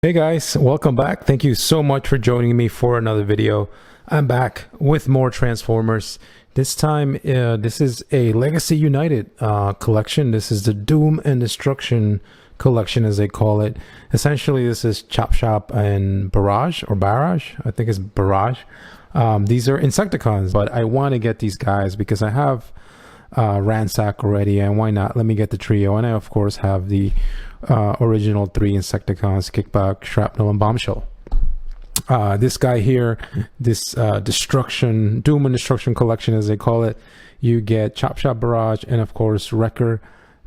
Hey guys, welcome back. Thank you so much for joining me for another video. I'm back with more Transformers. This time, this is a Legacy United collection. This is the Doom and Destruction collection, as they call it. Essentially, this is Chop Shop and Barrage, or Barrage. I think it's Barrage. These are Insecticons, but I want to get these guys because I have Ransack already, and why not? Let me get the trio. And I, of course, have the original 3 Insecticons: Kickback, Shrapnel, and Bombshell. This guy here, this Doom and Destruction collection, as they call it, you get Chop Shop, Barrage, and of course Wrecker,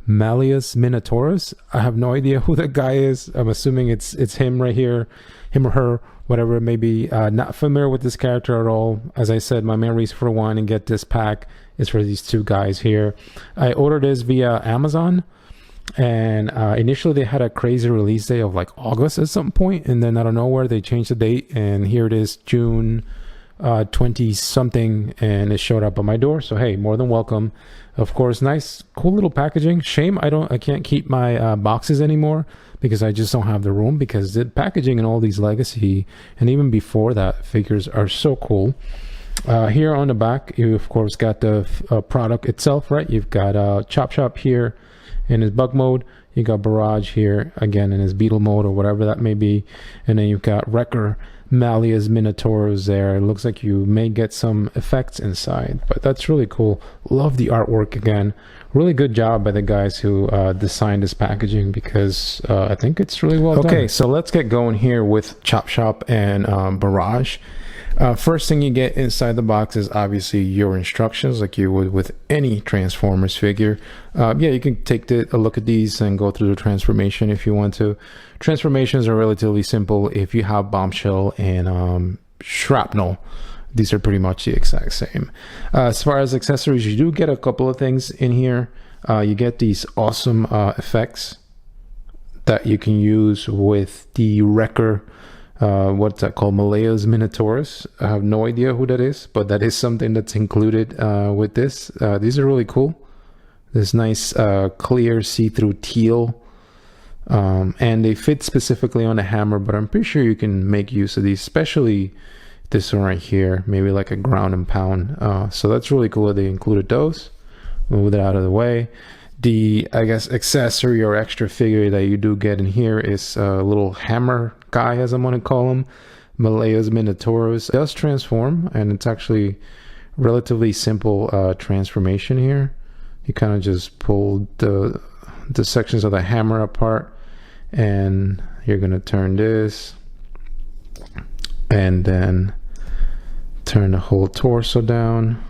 Malleus Minotaurus. I have no idea who that guy is. I'm assuming it's him right here, him or her, whatever it may be. Not familiar with this character at all. As I said, my main reason for wanting to get this pack is for these two guys here. I ordered this via Amazon. And initially they had a crazy release day of like August at some point, and then out of nowhere they changed the date, and here it is, June 20 something, and it showed up on my door. So hey, more than welcome. Of course, nice cool little packaging. Shame I can't keep my boxes anymore because I just don't have the room, because the packaging and all these Legacy and even before that figures are so cool. Here on the back, you of course got the product itself, right? You've got Chop Shop here in his bug mode, you got Barrage here again in his beetle mode or whatever that may be, and then you've got Wrecker, Malleus Minotaurus there. It looks like you may get some effects inside, but that's really cool. Love the artwork again. Really good job by the guys who designed this packaging, because I think it's really well done. Okay, so let's get going here with Chop Shop and Barrage. First thing you get inside the box is obviously your instructions, like you would with any Transformers figure. Yeah, you can take a look at these and go through the transformation if you want to. Transformations are relatively simple. If you have Bombshell and Shrapnel, these are pretty much the exact same. As far as accessories, you do get a couple of things in here. You get these awesome effects that you can use with the Wrecker. What's that called? Malleus Minotaurus. I have no idea who that is, but that is something that's included with this. These are really cool. This nice clear see-through teal, and they fit specifically on the hammer, but I'm pretty sure you can make use of these, especially this one right here, maybe like a ground and pound. So that's really cool that they included those. Move that out of the way. The, I guess, accessory or extra figure that you do get in here is a little hammer guy, as I'm going to call him. Malleus Minotaurus does transform, and it's actually relatively simple transformation here. You kind of just pull the sections of the hammer apart, and you're going to turn this, and then turn the whole torso down,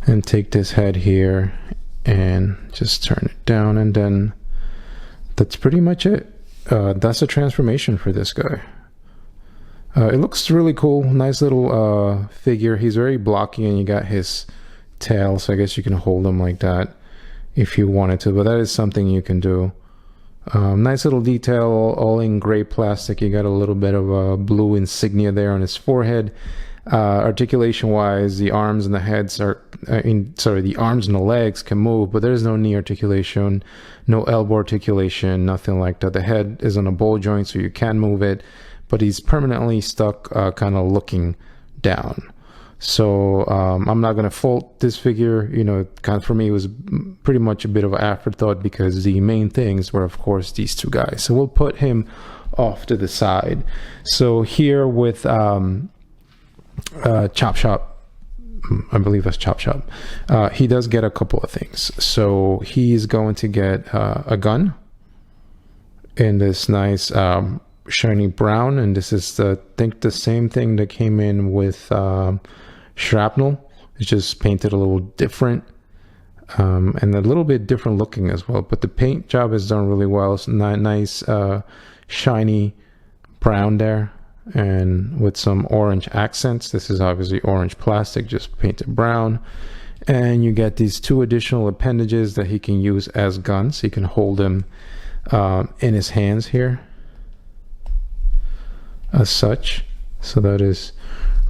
and take this head here and just turn it down, and then that's pretty much it. That's a transformation for this guy. It looks really cool. Nice little figure. He's very blocky, and you got his tail, so I guess you can hold him like that if you wanted to, but that is something you can do. Nice little detail, all in gray plastic. You got a little bit of a blue insignia there on his forehead. Articulation wise, the arms and the heads are the arms and the legs can move, but there's no knee articulation, no elbow articulation, nothing like that. The head is on a ball joint, so you can move it, but he's permanently stuck kind of looking down. So I'm not going to fault this figure. You know, kind of for me, it was pretty much a bit of an afterthought, because the main things were, of course, these two guys. So we'll put him off to the side. So here with Chop Shop, I believe that's Chop Shop, he does get a couple of things. So he's going to get a gun in this nice shiny brown, and this is I think the same thing that came in with Shrapnel. It's just painted a little different, and a little bit different looking as well, but the paint job is done really well. It's nice shiny brown there, and with some orange accents. This is obviously orange plastic, just painted brown. And you get these 2 additional appendages that he can use as guns. He can hold them in his hands here as such. So that is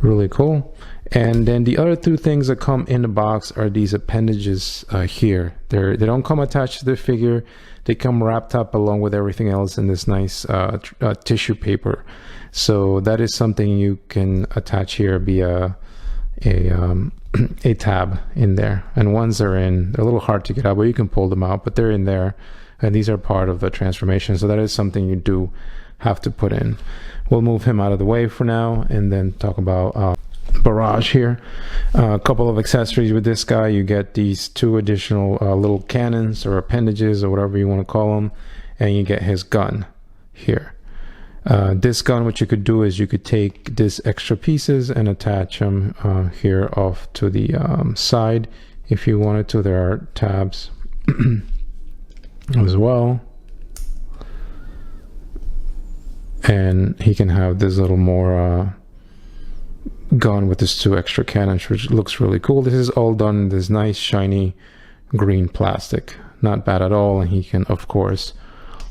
Really cool. And then the other two things that come in the box are these appendages here. They don't come attached to the figure. They come wrapped up along with everything else in this nice tissue paper. So that is something you can attach here via a tab in there. And once they're in, they're a little hard to get out, but you can pull them out, but they're in there. And these are part of the transformation. So that is something you do have to put in. We'll move him out of the way for now and then talk about Barrage here. A couple of accessories with this guy. You get these two additional little cannons or appendages or whatever you want to call them, and you get his gun here. This gun, what you could do is you could take these extra pieces and attach them here off to the side if you wanted to. There are tabs as well, and he can have this little more gun with his two extra cannons, which looks really cool. This is all done in this nice shiny green plastic, not bad at all. And he can of course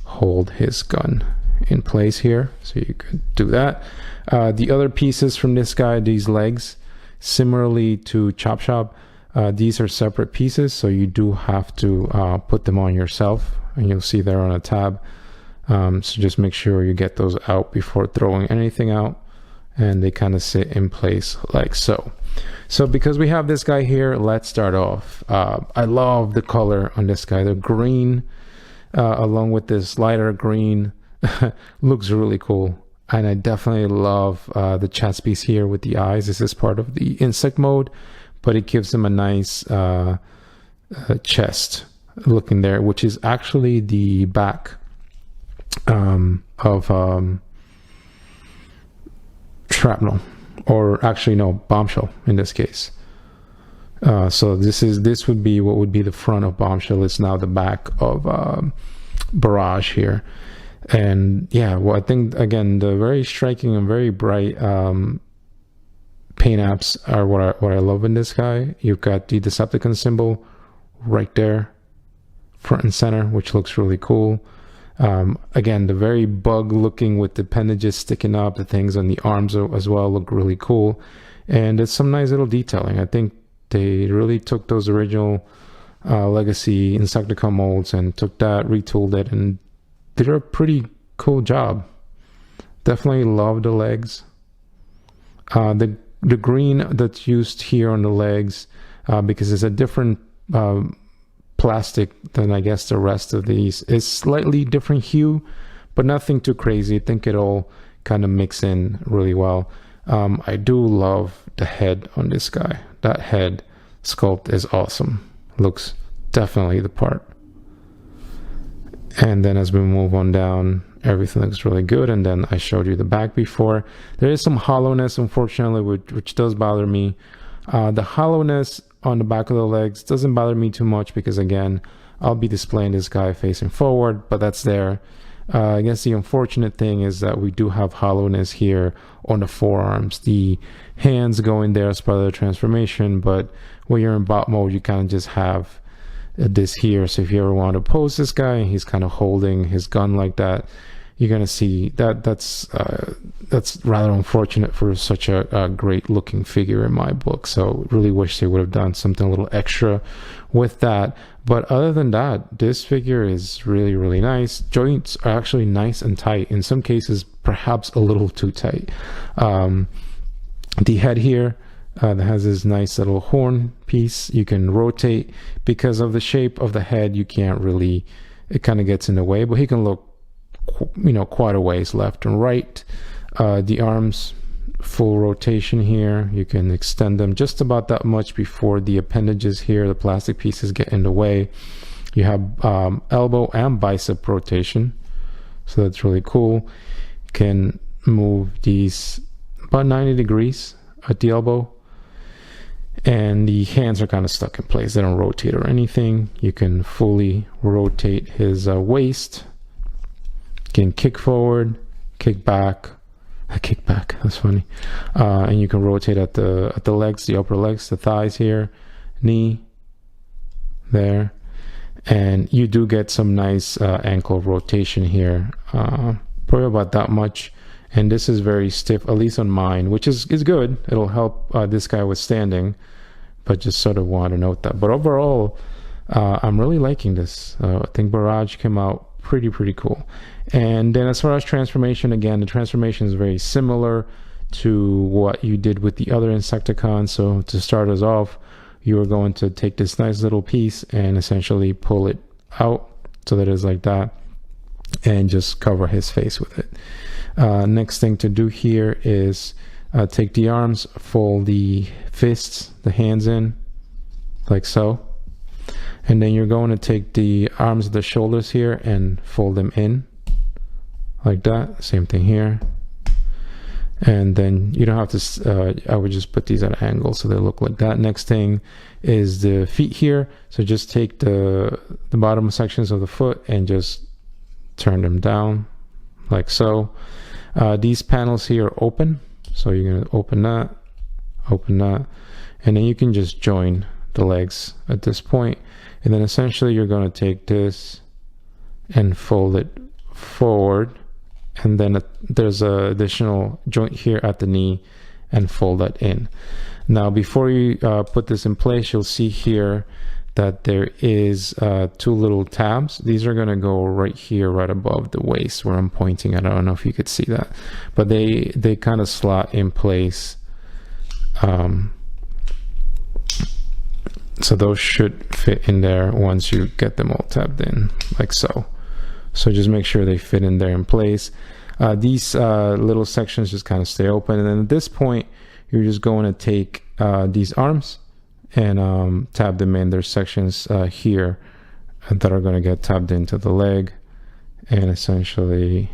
hold his gun in place here, so you could do that. The other pieces from this guy, these legs, similarly to Chop Shop, these are separate pieces, so you do have to put them on yourself, and you'll see there on a tab. So just make sure you get those out before throwing anything out, and they kind of sit in place like so. So because we have this guy here, let's start off. I love the color on this guy. The green along with this lighter green looks really cool, and I definitely love the chest piece here with the eyes. This is part of the insect mode, but it gives him a nice chest looking there, which is actually the back of shrapnel, or actually no, bombshell in this case. So this would be what would be the front of bombshell. It's now the back of Barrage here. And yeah, well, I think again the very striking and very bright paint apps are what I love in this guy. You've got the Decepticon symbol right there, front and center, which looks really cool. Again, the very bug looking with the appendages sticking up, the things on the arms as well look really cool. And it's some nice little detailing. I think they really took those original legacy Insecticon molds and took that, retooled it, and did a pretty cool job. Definitely love the legs. The green that's used here on the legs, because it's a different plastic than I guess the rest of these, is slightly different hue, but nothing too crazy. I think it all kind of mix in really well. I do love the head on this guy. That head sculpt is awesome. Looks definitely the part. And then as we move on down, everything looks really good. And then I showed you the back before. There is some hollowness, unfortunately, which does bother me. The hollowness on the back of the legs doesn't bother me too much, because again, I'll be displaying this guy facing forward, but that's there. I guess the unfortunate thing is that we do have hollowness here on the forearms. The hands go in there as part of the transformation, but when you're in bot mode, you kind of just have this here. So if you ever want to pose this guy and he's kind of holding his gun like that, you're gonna see that that's rather unfortunate for such a great looking figure in my book. So really wish they would have done something a little extra with that. But other than that, this figure is really, really nice. Joints are actually nice and tight, in some cases perhaps a little too tight. The head here that has this nice little horn piece, you can rotate. Because of the shape of the head, you can't really, it kind of gets in the way, but he can look, you know, quite a ways left and right. The arms, full rotation here. You can extend them just about that much before the appendages here, the plastic pieces, get in the way. You have elbow and bicep rotation, so that's really cool. You can move these about 90 degrees at the elbow, and the hands are kind of stuck in place. They don't rotate or anything. You can fully rotate his waist. You can kick forward, kick back, that's funny. And you can rotate at the legs, the upper legs, the thighs here, knee, there. And you do get some nice ankle rotation here, probably about that much. And this is very stiff, at least on mine, which is good. It'll help this guy with standing, but just sort of want to note that. But overall, I'm really liking this. I think Barrage came out pretty cool. And then as far as transformation, again, the transformation is very similar to what you did with the other Insecticon. So to start us off, you are going to take this nice little piece and essentially pull it out so that it's like that, and just cover his face with it. Next thing to do here is take the arms, fold the fists, the hands in, like so. And then you're going to take the arms of the shoulders here and fold them in, like that. Same thing here. And then you don't have to, I would just put these at an angle so they look like that. Next thing is the feet here. So just take the bottom sections of the foot and just turn them down, like so. These panels here are open. So you're going to open that, and then you can just join the legs at this point. And then essentially you're going to take this and fold it forward, and then there's a additional joint here at the knee, and fold that in. Now before you put this in place, you'll see here that there is two little tabs. These are going to go right here, right above the waist where I'm pointing at. I don't know if you could see that, but they kind of slot in place. So those should fit in there once you get them all tabbed in, like so. So just make sure they fit in there in place. These little sections just kind of stay open. And then at this point, you're just going to take these arms and tab them in. There's sections here that are going to get tabbed into the leg. And essentially,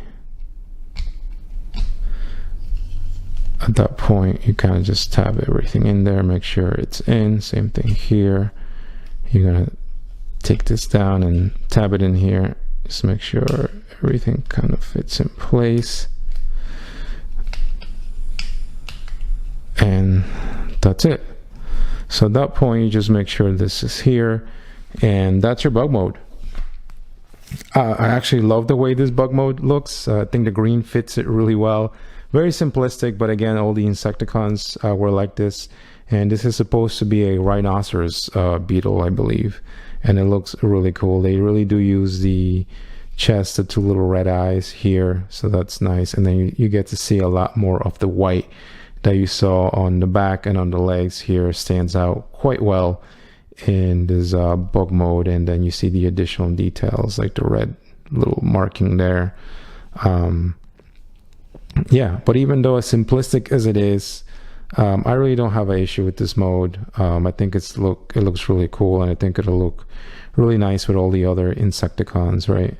at that point, you kind of just tab everything in there, make sure it's in. Same thing here. You're going to take this down and tab it in here. Just make sure everything kind of fits in place. And that's it. So at that point, you just make sure this is here, and that's your bug mode. I actually love the way this bug mode looks. I think the green fits it really well. Very simplistic, but again, all the Insecticons were like this. And this is supposed to be a rhinoceros beetle, I believe. And it looks really cool. They really do use the chest, the two little red eyes here. So that's nice. And then you get to see a lot more of the white that you saw on the back and on the legs here. Stands out quite well in this bug mode. And then you see the additional details like the red little marking there. Yeah, but even though as simplistic as it is, I really don't have an issue with this mode. I think it looks really cool, and I think it'll look really nice with all the other Insecticons, right?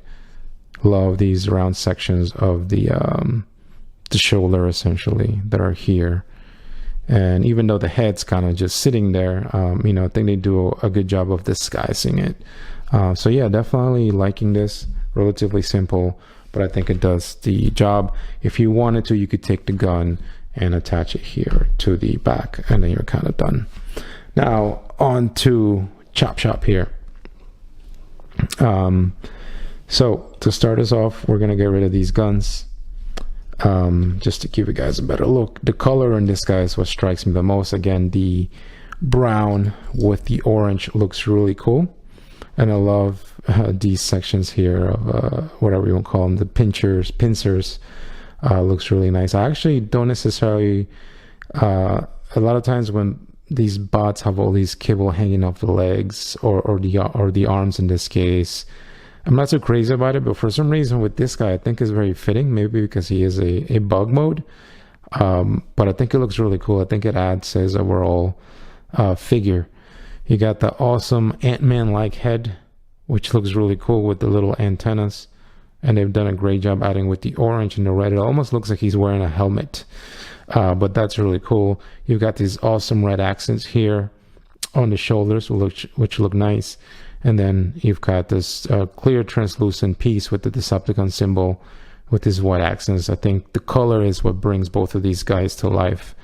Love these round sections of the shoulder essentially that are here. And even though the head's kind of just sitting there, you know, I think they do a good job of disguising it. So yeah, definitely liking this. Relatively simple, but I think it does the job. If you wanted to, you could take the gun and attach it here to the back, and then you're kind of done. Now on to Chop Shop here. So to start us off, we're gonna get rid of these guns. Just to give you guys a better look. The color in this guy is what strikes me the most. Again, the brown with the orange looks really cool. And I love these sections here of whatever you want to call them, the pincers. Looks really nice. I actually don't necessarily, a lot of times when these bots have all these kibble hanging off the legs or the arms in this case, I'm not so crazy about it, but for some reason with this guy, I think is very fitting, maybe because he is a bug mode. But I think it looks really cool. I think it adds his overall figure. You got the awesome Ant-Man-like head, which looks really cool with the little antennas. And they've done a great job adding with the orange and the red. It almost looks like he's wearing a helmet. But that's really cool. You've got these awesome red accents here on the shoulders, which look nice. And then you've got this clear translucent piece with the Decepticon symbol with these white accents. I think the color is what brings both of these guys to life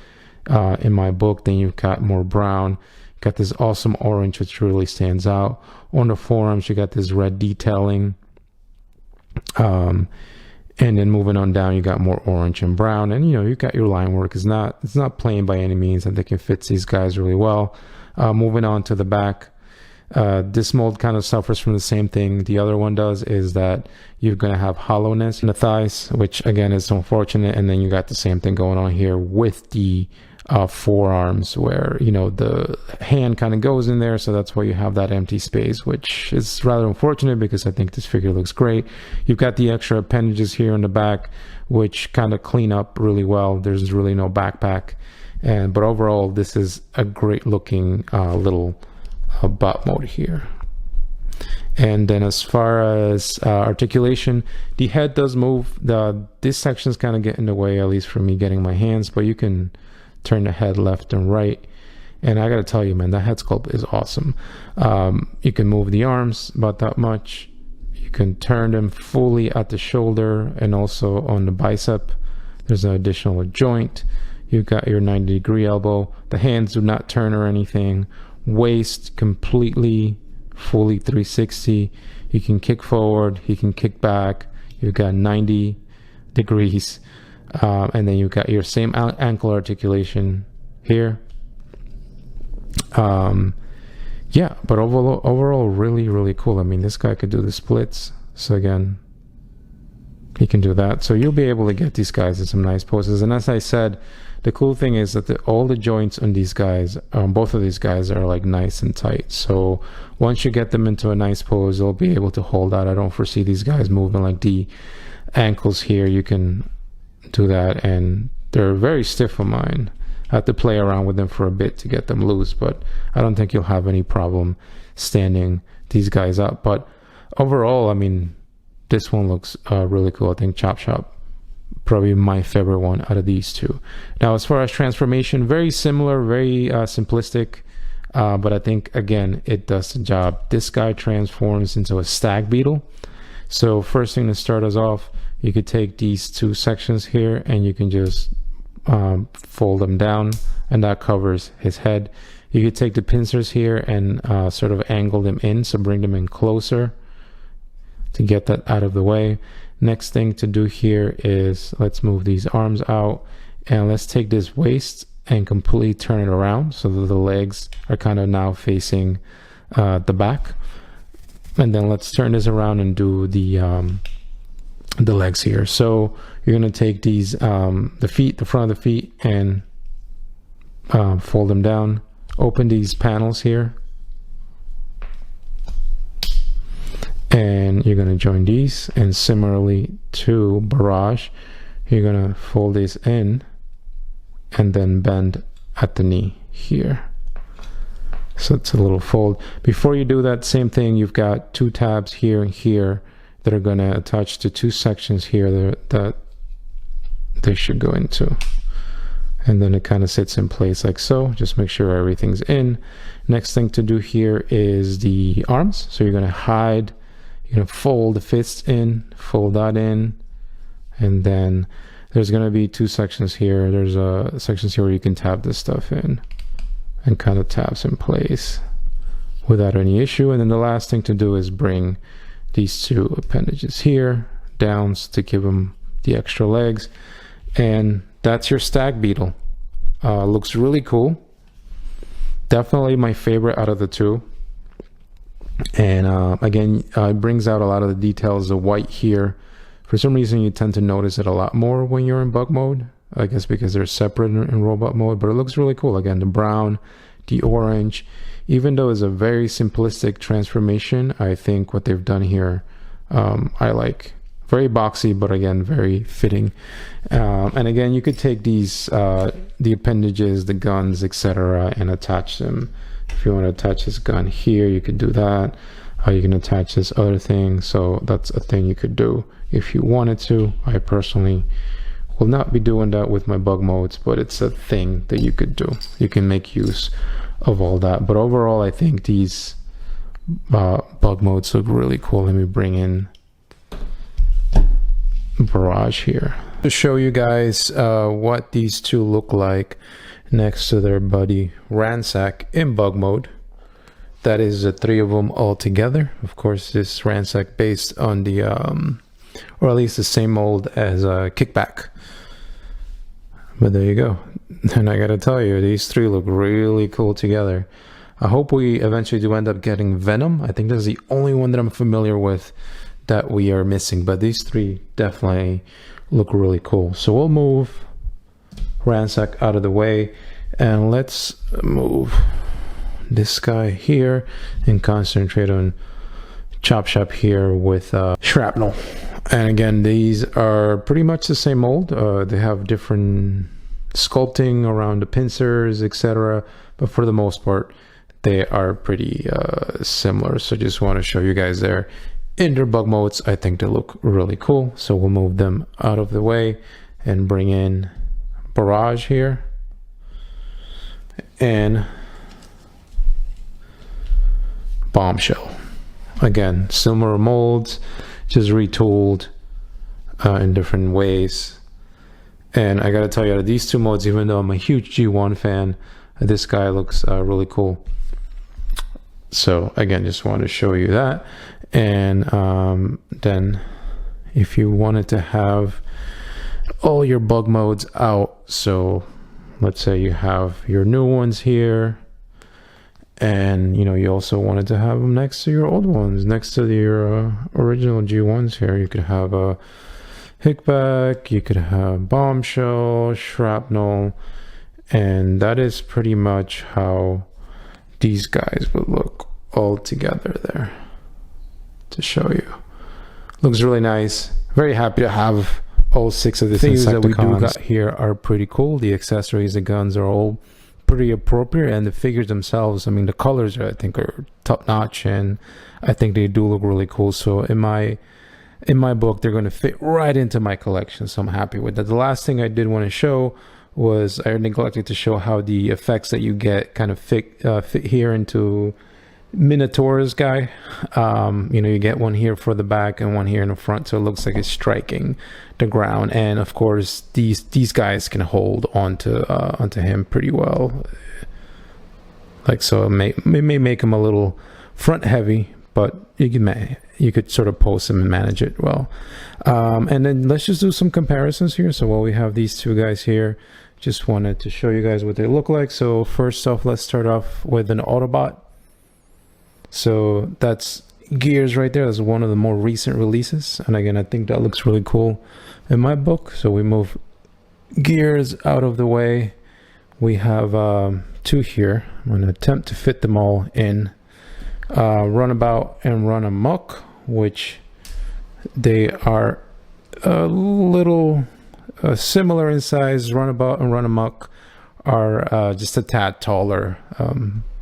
in my book. Then you've got more brown. Got this awesome orange, which really stands out. On the forearms, you got this red detailing. And then moving on down, you got more orange and brown, and you know, you got your line work. It's not plain by any means. I think it fits these guys really well. Moving on to the back, this mold kind of suffers from the same thing the other one does, is that you're going to have hollowness in the thighs, which again is unfortunate. And then you got the same thing going on here with the forearms, where you know the hand kind of goes in there, so that's why you have that empty space, which is rather unfortunate because I think this figure looks great. You've got the extra appendages here in the back, which kind of clean up really well. There's really no backpack, but overall this is a great looking little bot mode here. And then as far as articulation, the head does move. This section's kind of get in the way, at least for me getting my hands, but you can turn the head left and right. And I gotta tell you, man, that head sculpt is awesome. You can move the arms about that much. You can turn them fully at the shoulder and also on the bicep. There's an additional joint. You've got your 90-degree elbow. The hands do not turn or anything. Waist completely, fully 360. You can kick forward, you can kick back. You've got 90 degrees. And then you've got your same ankle articulation here. Yeah, but overall really cool. I mean, this guy could do the splits. So again, he can do that. So you'll be able to get these guys in some nice poses. And as I said, the cool thing is that all the joints on these guys, both of these guys, are like nice and tight. So once you get them into a nice pose, they'll be able to hold that. I don't foresee these guys moving. Like the ankles here, you can do that, and they're very stiff of mine. I have to play around with them for a bit to get them loose, but I don't think you'll have any problem standing these guys up. But overall, I mean, this one looks really cool. I think Chop Shop, probably my favorite one out of these two. Now, as far as transformation, very similar, very simplistic, but I think, again, it does the job. This guy transforms into a stag beetle. So first thing to start us off, you could take these two sections here and you can just fold them down, and that covers his head. You could take the pincers here and sort of angle them in, so bring them in closer to get that out of the way. Next thing to do here is, let's move these arms out, and let's take this waist and completely turn it around so that the legs are kind of now facing the back. And then let's turn this around and do the legs here. So you're going to take these the feet, the front of the feet, and fold them down. Open these panels here, and you're going to join these. And similarly to Barrage, you're going to fold these in and then bend at the knee here. So it's a little fold. Before you do that, same thing, you've got two tabs here and here that are going to attach to two sections here that they should go into. And then it kind of sits in place like so. Just make sure everything's in. Next thing to do here is the arms. So you're going to hide, you're going to fold the fists in, fold that in, and then there's going to be two sections here. There's sections here where you can tap this stuff in, and kind of taps in place without any issue. And then the last thing to do is bring these two appendages here down to give them the extra legs, and that's your stag beetle. Looks really cool. Definitely my favorite out of the two. And again, it brings out a lot of the details. The white here, for some reason you tend to notice it a lot more when you're in bug mode, I guess because they're separate in robot mode, but it looks really cool. Again, the brown, the orange, even though it's a very simplistic transformation, I think what they've done here, I like. Very boxy, but again, very fitting. And again, you could take these, the appendages, the guns, etc., and attach them. If you want to attach this gun here, you could do that. You can attach this other thing. So that's a thing you could do if you wanted to. I personally will not be doing that with my bug modes, but it's a thing that you could do. You can make use of all that. But overall, I think these bug modes look really cool. Let me bring in Barrage here to show you guys what these two look like next to their buddy Ransack in bug mode. That is the three of them all together. Of course, this Ransack based on the or at least the same mold as Kickback. But there you go. And I gotta tell you, these three look really cool together. I hope we eventually do end up getting Venom. I think that's the only one that I'm familiar with that we are missing, but these three definitely look really cool. So we'll move Ransack out of the way, and let's move this guy here and concentrate on Chop Shop here with Shrapnel. And again, these are pretty much the same mold. They have different sculpting around the pincers, etc., but for the most part they are pretty similar. So just want to show you guys there in their bug modes. I think they look really cool, so we'll move them out of the way and bring in Barrage here and Bombshell. Again, similar molds, just retooled in different ways. And I gotta tell you, out of these two modes, even though I'm a huge G1 fan, this guy looks really cool. So again, just want to show you that. And then if you wanted to have all your bug modes out, so let's say you have your new ones here, and you know, you also wanted to have them next to your old ones, next to your original G1s here, you could have a Hickback, you could have Bombshell, Shrapnel, and that is pretty much how these guys would look all together there to show you. Looks really nice. Very happy to have all 6 of the things that we do got here are pretty cool. The accessories, the guns are all pretty appropriate, and the figures themselves, I mean, the colors I think are top notch, and I think they do look really cool. So in my book, they're going to fit right into my collection, so I'm happy with that. The last thing I did want to show was I neglected to show how the effects that you get kind of fit here into Minotaur's guy. You know, you get one here for the back and one here in the front, so it looks like it's striking the ground. And of course, these guys can hold onto him pretty well. Like so, it may make him a little front heavy, but you could sort of post him and manage it well. And then let's just do some comparisons here. So while we have these two guys here, just wanted to show you guys what they look like. So first off, let's start off with an Autobot. So that's Gears right there. That's one of the more recent releases, and again, I think that looks really cool in my book. So we move Gears out of the way. We have 2 here. I'm going to attempt to fit them all in. Runabout and Run Amok, which they are a little similar in size. Runabout and Run Amok are just a tad taller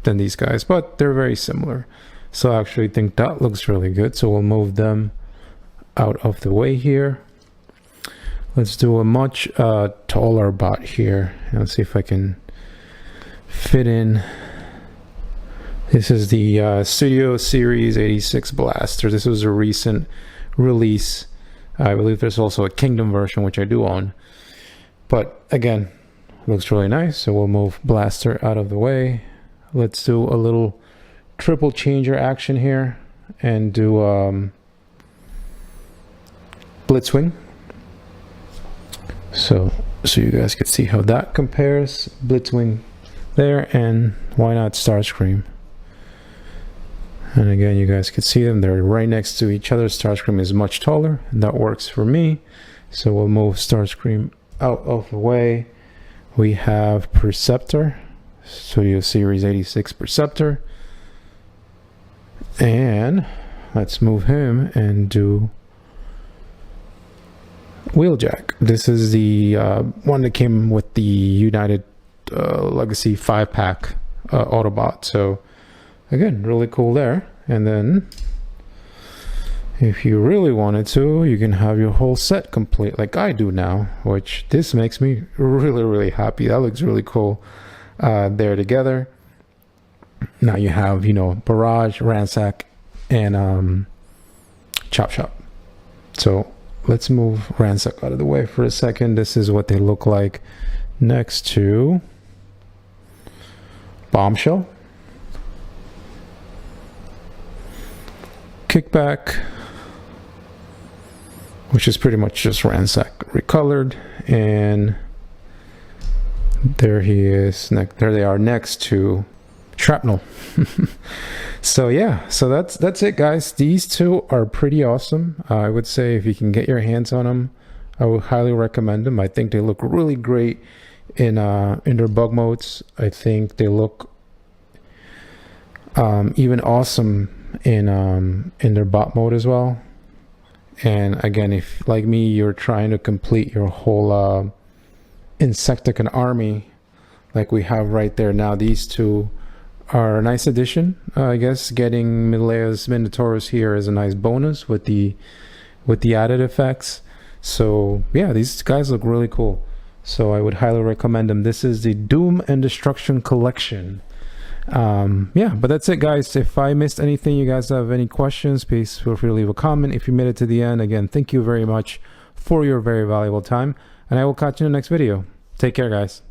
than these guys, but they're very similar. So I actually think that looks really good. So we'll move them out of the way here. Let's do a much taller bot here. Let's see if I can fit in. This is the Studio Series 86 Blaster. This was a recent release. I believe there's also a Kingdom version, which I do own. But again, looks really nice. So we'll move Blaster out of the way. Let's do a little triple changer action here and do Blitzwing. So you guys can see how that compares. Blitzwing there, and why not Starscream? And again, you guys can see them, they're right next to each other. Starscream is much taller, and that works for me. So we'll move Starscream out of the way. We have Perceptor, Studio Series 86 Perceptor. And let's move him and do Wheeljack. This is the one that came with the United Legacy 5-pack Autobot. So again, really cool there. And then if you really wanted to, you can have your whole set complete like I do now, which this makes me really happy. That looks really cool there together. Now you have, you know, Barrage, Ransack, and Chop Shop. So let's move Ransack out of the way for a second. This is what they look like next to Bombshell, Kickback, which is pretty much just Ransack recolored. And there he is. There they are next to Shrapnel. So yeah, so that's it, guys. These two are pretty awesome. I would say if you can get your hands on them, I would highly recommend them. I think they look really great in their bug modes. I think they look even awesome in their bot mode as well. And again, if like me, you're trying to complete your whole Insecticon army, like we have right there now, these two are a nice addition. I guess getting Milea's Minotaurus here is a nice bonus with the added effects. So yeah, these guys look really cool. So I would highly recommend them. This is the Doom and Destruction collection. Yeah, but that's it, guys. If I missed anything, you guys have any questions, please feel free to leave a comment. If you made it to the end, again, thank you very much for your very valuable time, and I will catch you in the next video. Take care, guys.